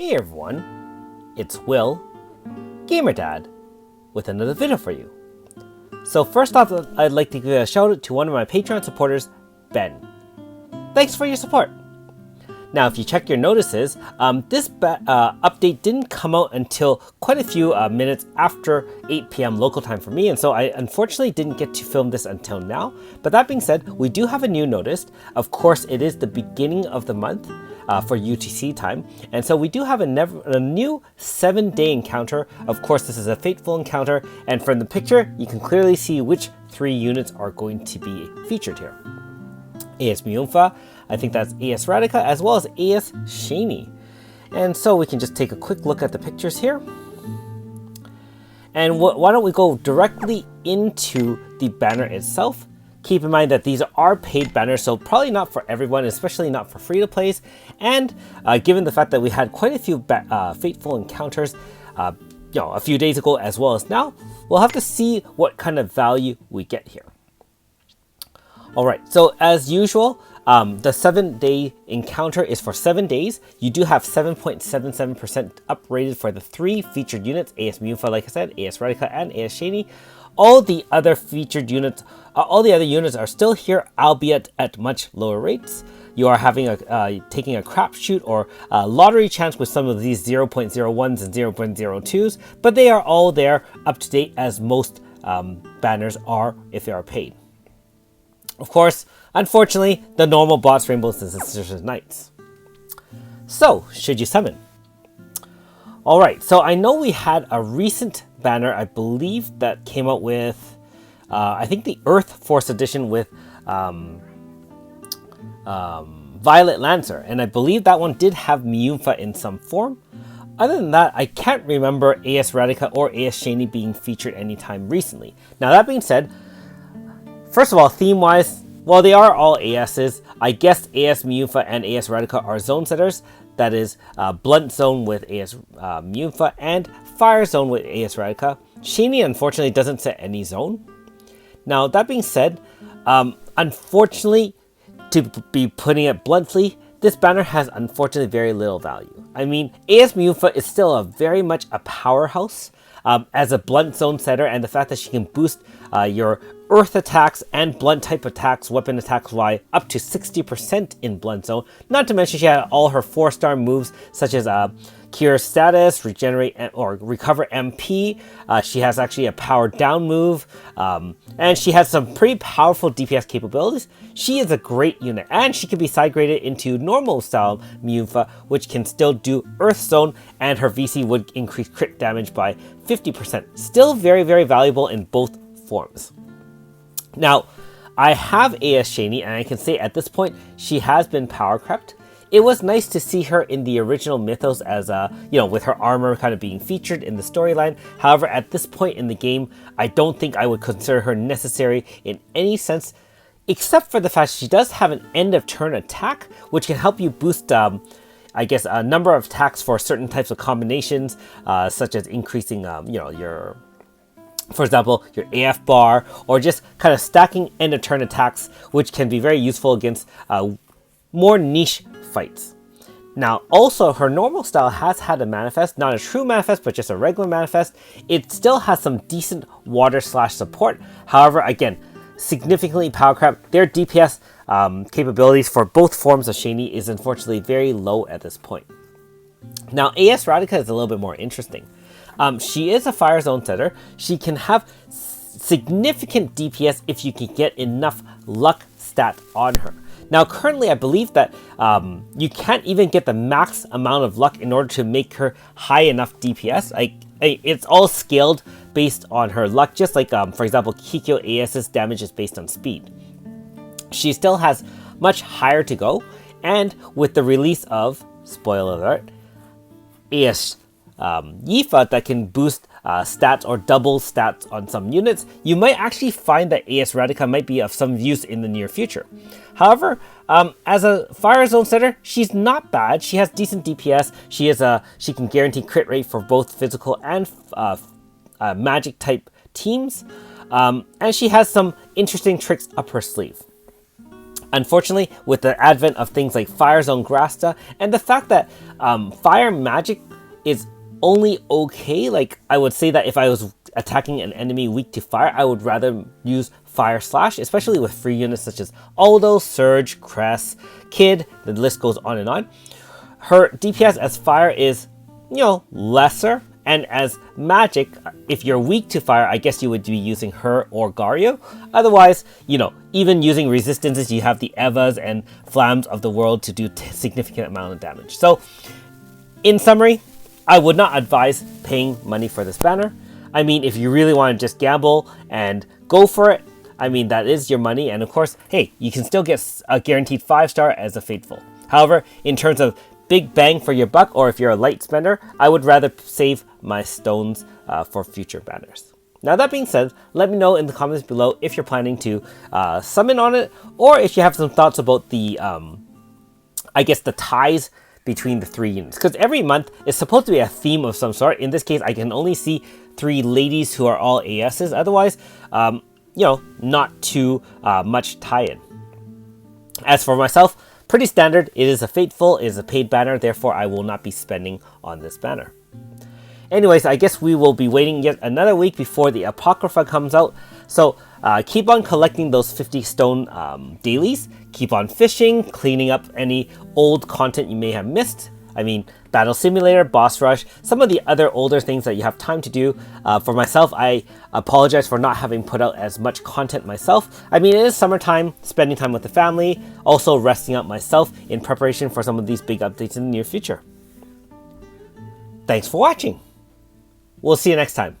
Hey everyone, it's Will, GamerDad, with another video for you. So first off, I'd like to give a shout out to one of my Patreon supporters, Ben. Thanks for your support. Now, if you check your notices, this update didn't come out until quite a few minutes after 8 p.m. local time for me, and so I unfortunately didn't get to film this until now. But that being said, we do have a new notice. Of course, it is the beginning of the month for UTC time, and so we do have a new 7-day encounter. Of course, this is a Fateful encounter, and from the picture, you can clearly see which 3 units are going to be featured here. AS Myunfa, I think that's AS Radica, as well as AS Shani. And so we can just take a quick look at the pictures here. And why don't we go directly into the banner itself. Keep in mind that these are paid banners, so probably not for everyone, especially not for free-to-plays. And given the fact that we had quite a few Fateful encounters a few days ago as well as now, we'll have to see what kind of value we get here. Alright, so as usual, the 7-day encounter is for 7 days. You do have 7.77% uprated for the 3 featured units, AS Myunfa, like I said, AS Radica, and AS Shani. All the other featured units, all the other units are still here, albeit at much lower rates. You are having taking a crapshoot or a lottery chance with some of these 0.01s and 0.02s, but they are all there up to date as most banners are if they are paid. Of course, unfortunately, the normal boss, rainbows, and suspicious knights. So, should you summon? Alright, so I know we had a recent banner, I believe, that came out with, I think the Earth Force edition with Violet Lancer, and I believe that one did have Myunfa in some form. Other than that, I can't remember AS Radica or AS Shani being featured anytime recently. Now, that being said, first of all, theme-wise, well, they are all ASs. I guess AS Myunfa and AS Radica are zone setters. That is Blunt Zone with AS Myunfa and Fire Zone with AS Radica. Shani, unfortunately, doesn't set any zone. Now, that being said, unfortunately, to be putting it bluntly, this banner has unfortunately very little value. I mean, AS Myunfa is still very much a powerhouse as a blunt zone setter, and the fact that she can boost your earth attacks and blunt type attacks, weapon attacks Y up to 60% in blunt zone. Not to mention she had all her 4-star moves such as cure status, regenerate or recover MP. She has actually a power down move, and she has some pretty powerful DPS capabilities. She is a great unit, and she can be side graded into normal style Myunfa, which can still do Earth Zone, and her VC would increase crit damage by 50%. Still very, very valuable in both forms. Now, I have AS Shani, and I can say at this point she has been power crept. It was nice to see her in the original mythos as with her armor kind of being featured in the storyline. However, at this point in the game, I don't think I would consider her necessary in any sense, except for the fact she does have an end of turn attack, which can help you boost I guess a number of attacks for certain types of combinations, such as increasing your, for example, your AF bar, or just kind of stacking end of turn attacks, which can be very useful against more niche fights. Now, also, her normal style has had a manifest, not a true manifest, but just a regular manifest. It still has some decent water / support. However, again, significantly power crap. Their DPS capabilities for both forms of Shani is unfortunately very low at this point. Now, AS Radica is a little bit more interesting. She is a fire zone setter. She can have significant DPS if you can get enough luck stat on her. Now, currently, I believe that you can't even get the max amount of luck in order to make her high enough DPS. It's all scaled based on her luck, just like, for example, Kikyo AS's damage is based on speed. She still has much higher to go, and with the release of, spoiler alert, AS Yifa that can boost stats or double stats on some units, you might actually find that AS Radica might be of some use in the near future. However, as a fire zone setter, she's not bad. She has decent DPS. She can guarantee crit rate for both physical and magic type teams, and she has some interesting tricks up her sleeve. Unfortunately, with the advent of things like Fire Zone Grasta and the fact that fire magic is only okay, like I would say that if I was attacking an enemy weak to fire, I would rather use Fire Slash, especially with free units such as Aldo, Surge, Cress, Kid, the list goes on and on. Her DPS as fire is, lesser, and as magic, if you're weak to fire, I guess you would be using her or Gario. Otherwise, even using resistances, you have the Evas and Flams of the world to do significant amount of damage. So, in summary, I would not advise paying money for this banner. I mean, if you really want to just gamble and go for it, I mean, that is your money. And of course, hey, you can still get a guaranteed 5-star as a Fateful. However, in terms of big bang for your buck, or if you're a light spender, I would rather save my stones for future banners. Now that being said, let me know in the comments below if you're planning to summon on it, or if you have some thoughts about the, the ties between the 3 units. Because every month is supposed to be a theme of some sort. In this case, I can only see 3 ladies who are all ASs. Otherwise, not too much tie-in. As for myself, pretty standard. It is a Fateful, it is a paid banner, therefore I will not be spending on this banner. Anyways, I guess we will be waiting yet another week before the Apocrypha comes out. So keep on collecting those 50 stone dailies. Keep on fishing, cleaning up any old content you may have missed. I mean, Battle Simulator, Boss Rush, some of the other older things that you have time to do. For myself, I apologize for not having put out as much content myself. I mean, it is summertime, spending time with the family, also resting up myself in preparation for some of these big updates in the near future. Thanks for watching. We'll see you next time.